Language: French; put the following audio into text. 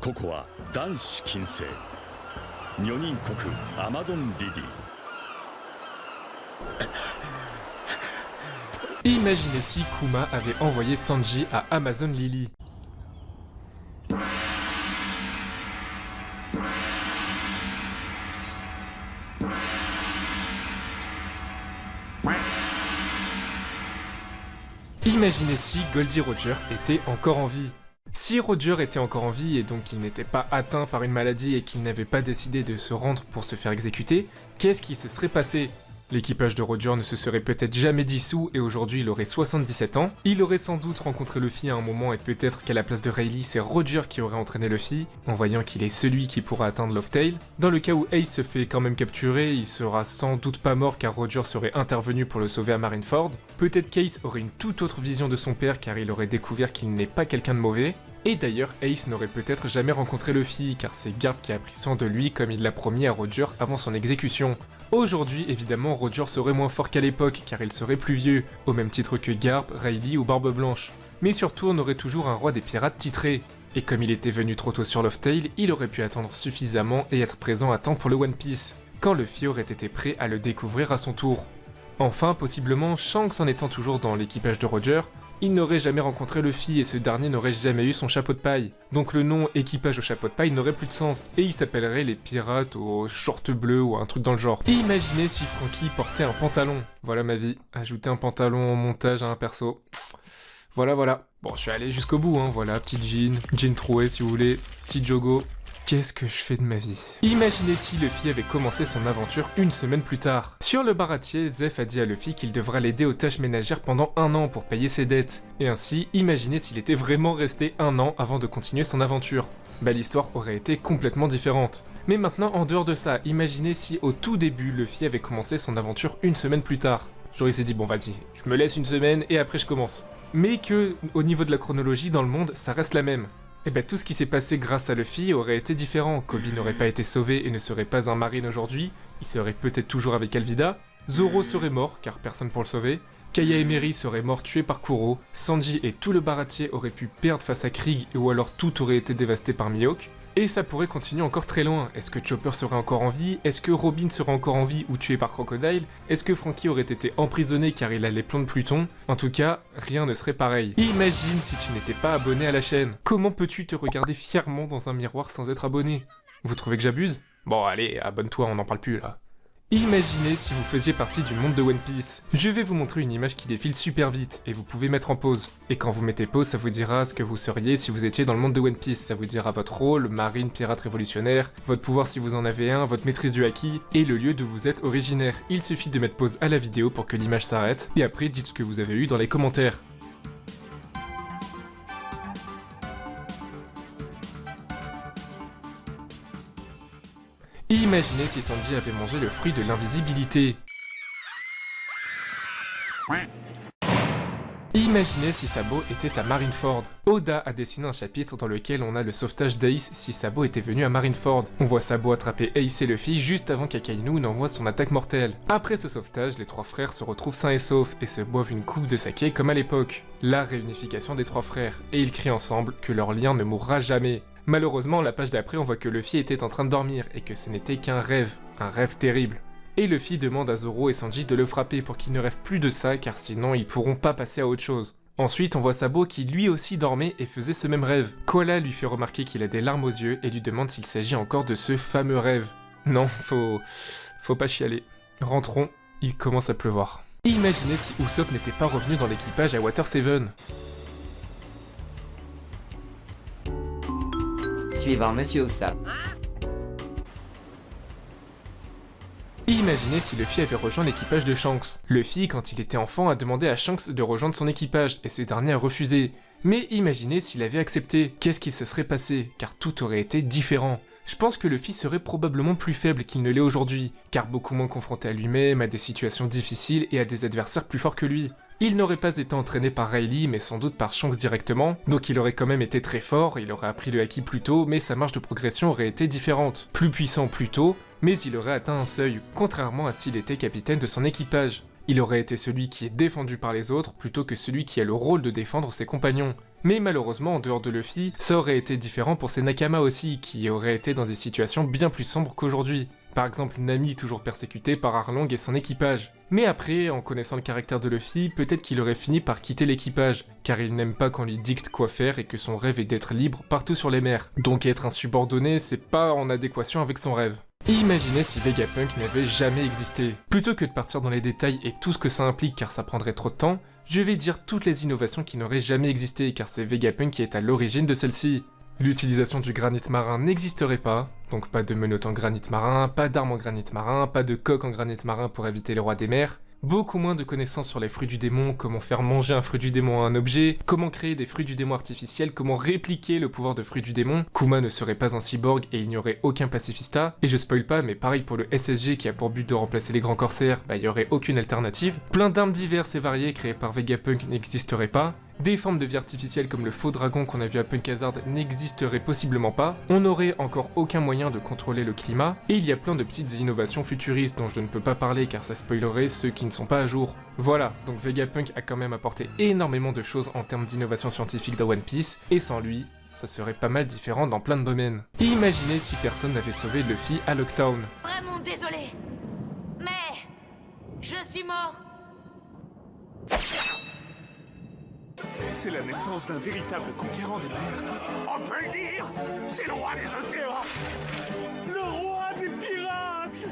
ここは男子禁制女人国アマゾンリリー。 Imaginez si Kuma avait envoyé Sanji à Amazon Lily. Imaginez si Goldie Roger était encore en vie. Si Roger était encore en vie et donc qu'il n'était pas atteint par une maladie et qu'il n'avait pas décidé de se rendre pour se faire exécuter, qu'est-ce qui se serait passé? L'équipage de Roger ne se serait peut-être jamais dissous et aujourd'hui il aurait 77 ans. Il aurait sans doute rencontré Luffy à un moment et peut-être qu'à la place de Rayleigh, c'est Roger qui aurait entraîné Luffy, en voyant qu'il est celui qui pourra atteindre Laugh-Tale. Dans le cas où Ace se fait quand même capturer, il sera sans doute pas mort car Roger serait intervenu pour le sauver à Marineford. Peut-être qu'Ace aurait une toute autre vision de son père car il aurait découvert qu'il n'est pas quelqu'un de mauvais. Et d'ailleurs, Ace n'aurait peut-être jamais rencontré Luffy, car c'est Garp qui a pris soin de lui comme il l'a promis à Roger avant son exécution. Aujourd'hui, évidemment, Roger serait moins fort qu'à l'époque, car il serait plus vieux, au même titre que Garp, Rayleigh ou Barbe Blanche. Mais surtout, on aurait toujours un roi des pirates titré. Et comme il était venu trop tôt sur Laugh-Tale, il aurait pu attendre suffisamment et être présent à temps pour le One Piece, quand Luffy aurait été prêt à le découvrir à son tour. Enfin, possiblement, Shanks en étant toujours dans l'équipage de Roger, il n'aurait jamais rencontré Luffy et ce dernier n'aurait jamais eu son chapeau de paille. Donc le nom équipage au chapeau de paille n'aurait plus de sens, et il s'appellerait les pirates aux shorts bleus ou un truc dans le genre. Et imaginez si Franky portait un pantalon. Voilà ma vie, ajouter un pantalon au montage à un perso. Voilà. Bon, je suis allé jusqu'au bout, hein, voilà, petit jean troué si vous voulez, petit jogo. Qu'est-ce que je fais de ma vie? Imaginez si Luffy avait commencé son aventure une semaine plus tard. Sur le baratier, Zeph a dit à Luffy qu'il devra l'aider aux tâches ménagères pendant 1 an pour payer ses dettes. Et ainsi, imaginez s'il était vraiment resté 1 an avant de continuer son aventure. Bah l'histoire aurait été complètement différente. Mais maintenant, en dehors de ça, imaginez si au tout début, Luffy avait commencé son aventure 1 semaine plus tard. J'aurais dit bon vas-y, je me laisse 1 semaine et après je commence. Mais que, au niveau de la chronologie dans le monde, ça reste la même. Et ben tout ce qui s'est passé grâce à Luffy aurait été différent. Kobe n'aurait pas été sauvé et ne serait pas un marine aujourd'hui, il serait peut-être toujours avec Alvida, Zoro serait mort car personne pour le sauver, Kaya Emery serait mort tué par Kuro, Sanji et tout le baratier auraient pu perdre face à Krieg ou alors tout aurait été dévasté par Mihawk. Et ça pourrait continuer encore très loin. Est-ce que Chopper serait encore en vie? Est-ce que Robin serait encore en vie ou tué par Crocodile? Est-ce que Franky aurait été emprisonné car il a les plans de Pluton? En tout cas, rien ne serait pareil. Imagine si tu n'étais pas abonné à la chaîne. Comment peux-tu te regarder fièrement dans un miroir sans être abonné? Vous trouvez que j'abuse? Bon allez, abonne-toi, on n'en parle plus là. Imaginez si vous faisiez partie du monde de One Piece. Je vais vous montrer une image qui défile super vite, et vous pouvez mettre en pause. Et quand vous mettez pause, ça vous dira ce que vous seriez si vous étiez dans le monde de One Piece. Ça vous dira votre rôle, marine, pirate révolutionnaire, votre pouvoir si vous en avez un, votre maîtrise du haki, et le lieu d'où vous êtes originaire. Il suffit de mettre pause à la vidéo pour que l'image s'arrête, et après dites ce que vous avez eu dans les commentaires. Imaginez si Sanji avait mangé le fruit de l'invisibilité. Imaginez si Sabo était à Marineford. Oda a dessiné un chapitre dans lequel on a le sauvetage d'Ace si Sabo était venu à Marineford. On voit Sabo attraper Ace et Luffy juste avant qu'Akainu n'envoie son attaque mortelle. Après ce sauvetage, les 3 frères se retrouvent sains et saufs et se boivent une coupe de saké comme à l'époque. La réunification des 3 frères, et ils crient ensemble que leur lien ne mourra jamais. Malheureusement, la page d'après, on voit que Luffy était en train de dormir et que ce n'était qu'un rêve, un rêve terrible. Et Luffy demande à Zoro et Sanji de le frapper pour qu'ils ne rêvent plus de ça car sinon ils pourront pas passer à autre chose. Ensuite, on voit Sabo qui lui aussi dormait et faisait ce même rêve. Koala lui fait remarquer qu'il a des larmes aux yeux et lui demande s'il s'agit encore de ce fameux rêve. Non, faut pas chialer. Rentrons, il commence à pleuvoir. Imaginez si Usopp n'était pas revenu dans l'équipage à Water 7. Suivant Monsieur Usopp. Imaginez si Luffy avait rejoint l'équipage de Shanks. Luffy, quand il était enfant, a demandé à Shanks de rejoindre son équipage, et ce dernier a refusé. Mais imaginez s'il avait accepté, qu'est-ce qui se serait passé, car tout aurait été différent. je pense que Luffy serait probablement plus faible qu'il ne l'est aujourd'hui, car beaucoup moins confronté à lui-même, à des situations difficiles et à des adversaires plus forts que lui. Il n'aurait pas été entraîné par Rayleigh, mais sans doute par Shanks directement, donc il aurait quand même été très fort, il aurait appris le haki plus tôt, mais sa marge de progression aurait été différente. Plus puissant plus tôt, mais il aurait atteint un seuil, contrairement à s'il était capitaine de son équipage. Il aurait été celui qui est défendu par les autres, plutôt que celui qui a le rôle de défendre ses compagnons. Mais malheureusement, en dehors de Luffy, ça aurait été différent pour ses Nakama aussi, qui auraient été dans des situations bien plus sombres qu'aujourd'hui. Par exemple, Nami toujours persécuté par Arlong et son équipage. Mais après, en connaissant le caractère de Luffy, peut-être qu'il aurait fini par quitter l'équipage, car il n'aime pas qu'on lui dicte quoi faire et que son rêve est d'être libre partout sur les mers. Donc être un subordonné, c'est pas en adéquation avec son rêve. Et imaginez si Vegapunk n'avait jamais existé. Plutôt que de partir dans les détails et tout ce que ça implique car ça prendrait trop de temps, je vais dire toutes les innovations qui n'auraient jamais existé car c'est Vegapunk qui est à l'origine de celle-ci. L'utilisation du granit marin n'existerait pas, donc pas de menottes en granit marin, pas d'armes en granit marin, pas de coque en granit marin pour éviter les rois des mers, beaucoup moins de connaissances sur les fruits du démon, comment faire manger un fruit du démon à un objet, comment créer des fruits du démon artificiels, comment répliquer le pouvoir de fruits du démon, Kuma ne serait pas un cyborg et il n'y aurait aucun pacifista, et je spoil pas mais pareil pour le SSG qui a pour but de remplacer les grands corsaires, il y aurait aucune alternative, plein d'armes diverses et variées créées par Vegapunk n'existeraient pas, des formes de vie artificielles comme le faux dragon qu'on a vu à Punk Hazard n'existeraient possiblement pas, on n'aurait encore aucun moyen de contrôler le climat, et il y a plein de petites innovations futuristes dont je ne peux pas parler car ça spoilerait ceux qui ne sont pas à jour. Voilà, donc Vegapunk a quand même apporté énormément de choses en termes d'innovation scientifique dans One Piece, et sans lui, ça serait pas mal différent dans plein de domaines. Et imaginez si personne n'avait sauvé Luffy à Lockdown. Vraiment désolé, mais je suis mort. C'est la naissance d'un véritable conquérant des mers. On peut le dire, c'est le roi des océans, le roi des pirates.